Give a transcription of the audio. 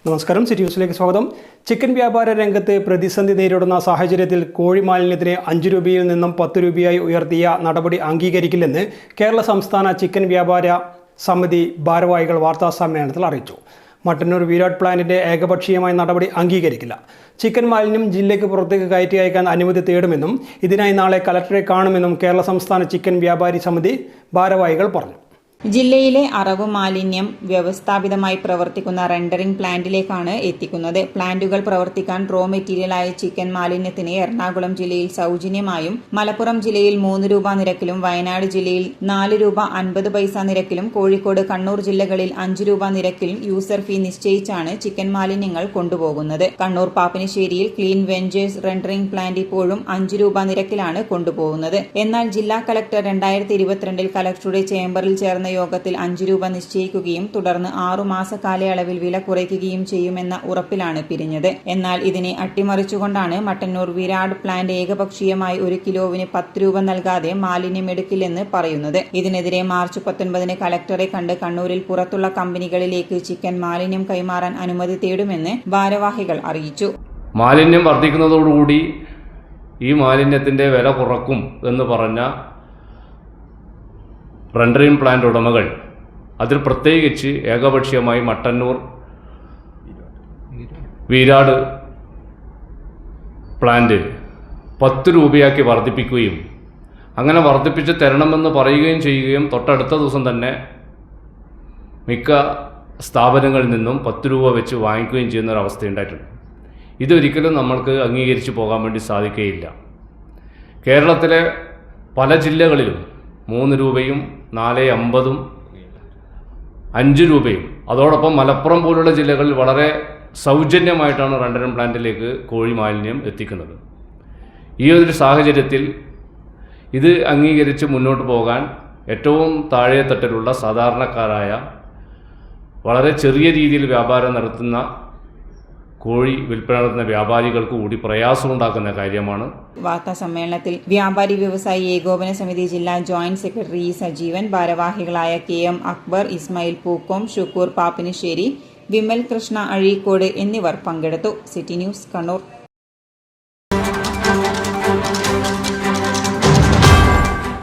നമസ്കാരം, സിറ്റി ന്യൂസിലേക്ക് സ്വാഗതം. ചിക്കൻ വ്യാപാര രംഗത്ത് പ്രതിസന്ധി നേരിടുന്ന സാഹചര്യത്തിൽ കോഴി മാലിന്യത്തിന് 5 രൂപയിൽ നിന്നും 10 രൂപയായി ഉയർത്തിയ നടപടി അംഗീകരിക്കില്ലെന്ന് കേരള സംസ്ഥാന ചിക്കൻ വ്യാപാര സമിതി ഭാരവാഹികൾ വാർത്താസമ്മേളനത്തിൽ അറിയിച്ചു. മട്ടന്നൂർ വീരാട് പ്ലാന്റിന്റെ ഏകപക്ഷീയമായ നടപടി അംഗീകരിക്കില്ല. ചിക്കൻ മാലിന്യം ജില്ലയ്ക്ക് പുറത്തേക്ക് കയറ്റി അയക്കാൻ അനുമതി തേടുമെന്നും ഇതിനായി നാളെ കലക്ടറെ കാണുമെന്നും കേരള സംസ്ഥാന ചിക്കൻ വ്യാപാരി സമിതി ഭാരവാഹികൾ പറഞ്ഞു. ജില്ലയിലെ അറവ് മാലിന്യം വ്യവസ്ഥാപിതമായി പ്രവർത്തിക്കുന്ന റെൻഡറിംഗ് പ്ലാന്റിലേക്കാണ് എത്തിക്കുന്നത്. പ്ലാന്റുകൾ പ്രവർത്തിക്കാൻ റോ മെറ്റീരിയലായ ചിക്കൻ മാലിന്യത്തിന് എറണാകുളം ജില്ലയിൽ സൗജന്യമായും, മലപ്പുറം ജില്ലയിൽ 3 രൂപ നിരക്കിലും, വയനാട് ജില്ലയിൽ 4 രൂപ 50 പൈസ നിരക്കിലും, കോഴിക്കോട്, കണ്ണൂർ ജില്ലകളിൽ 5 രൂപ നിരക്കിലും യൂസർ ഫീ നിശ്ചയിച്ചാണ് ചിക്കൻ മാലിന്യങ്ങൾ കൊണ്ടുപോകുന്നത്. കണ്ണൂർ പാപ്പിനിശ്ശേരിയിൽ ക്ലീൻ വെഞ്ചേഴ്സ് റെൻഡറിംഗ് പ്ലാന്റ് ഇപ്പോഴും 5 രൂപ നിരക്കിലാണ് കൊണ്ടുപോകുന്നത്. എന്നാൽ ജില്ലാ കലക്ടർ 2022 കലക്ടറുടെ ചേംബറിൽ ചേർന്ന യോഗത്തിൽ 5 രൂപ നിശ്ചയിക്കുകയും തുടർന്ന് 6 മാസ കാലയളവിൽ വില കുറയ്ക്കുകയും ചെയ്യുമെന്ന ഉറപ്പിലാണ് പിരിഞ്ഞത്. എന്നാൽ ഇതിനെ അട്ടിമറിച്ചുകൊണ്ടാണ് മട്ടന്നൂർ വീരാട് പ്ലാന്റ് ഏകപക്ഷീയമായി 1 കിലോവിന് 10 രൂപ നൽകാതെ മാലിന്യം എടുക്കില്ലെന്ന് പറയുന്നത്. ഇതിനെതിരെ മാർച്ച് 19 കലക്ടറെ കണ്ട് കണ്ണൂരിൽ പുറത്തുള്ള കമ്പനികളിലേക്ക് ചിക്കൻ മാലിന്യം കൈമാറാൻ അനുമതി തേടുമെന്ന് ഭാരവാഹികൾ അറിയിച്ചു. മാലിന്യം വർദ്ധിക്കുന്നതോടുകൂടി ഈ മാലിന്യത്തിന്റെ വില കുറക്കും എന്ന് പറഞ്ഞ റെൻഡറിംഗ് പ്ലാന്റ് ഉടമകൾ അതിൽ പ്രത്യേകിച്ച് ഏകപക്ഷീയമായി മട്ടന്നൂർ വീരാട് പ്ലാന്റ് 10 രൂപയാക്കി വർദ്ധിപ്പിക്കുകയും അങ്ങനെ വർദ്ധിപ്പിച്ച് തരണമെന്ന് പറയുകയും ചെയ്യുകയും തൊട്ടടുത്ത ദിവസം തന്നെ മിക്ക സ്ഥാപനങ്ങളിൽ നിന്നും 10 രൂപ വെച്ച് വാങ്ങിക്കുകയും ചെയ്യുന്ന ഒരു അവസ്ഥയുണ്ടായിട്ടുണ്ട്. ഇതൊരിക്കലും നമ്മൾക്ക് അംഗീകരിച്ച് പോകാൻ വേണ്ടി സാധിക്കുകയില്ല. കേരളത്തിലെ പല ജില്ലകളിലും 3 രൂപയും 4.50 5 രൂപയും, അതോടൊപ്പം മലപ്പുറം പോലുള്ള ജില്ലകളിൽ വളരെ സൗജന്യമായിട്ടാണ് റെൻഡറിംഗ് പ്ലാന്റിലേക്ക് കോഴി മാലിന്യം എത്തിക്കുന്നത്. ഈ ഒരു സാഹചര്യത്തിൽ ഇത് അംഗീകരിച്ച് മുന്നോട്ട് പോകാൻ ഏറ്റവും താഴെത്തട്ടിലുള്ള സാധാരണക്കാരായ വളരെ ചെറിയ രീതിയിൽ വ്യാപാരം നടത്തുന്ന കോഴി വിൽപ്പന നടത്തുന്ന വ്യാപാരികൾക്ക് കൂടി പ്രയാസമുണ്ടാക്കുന്ന കാര്യമാണ്. വാർത്താ സമ്മേളനത്തിൽ വ്യാപാരി വ്യവസായി ഏകോപന സമിതി ജില്ലാ ജോയിന്റ് സെക്രട്ടറി സജീവൻ, ഭാരവാഹികളായ KM അക്ബർ, ഇസ്മായിൽ പൂക്കോം, ഷുക്കൂർ പാപ്പിനിശ്ശേരി, വിമൽ കൃഷ്ണ അഴീക്കോട് എന്നിവർ പങ്കെടുത്തു. City news, Kannur.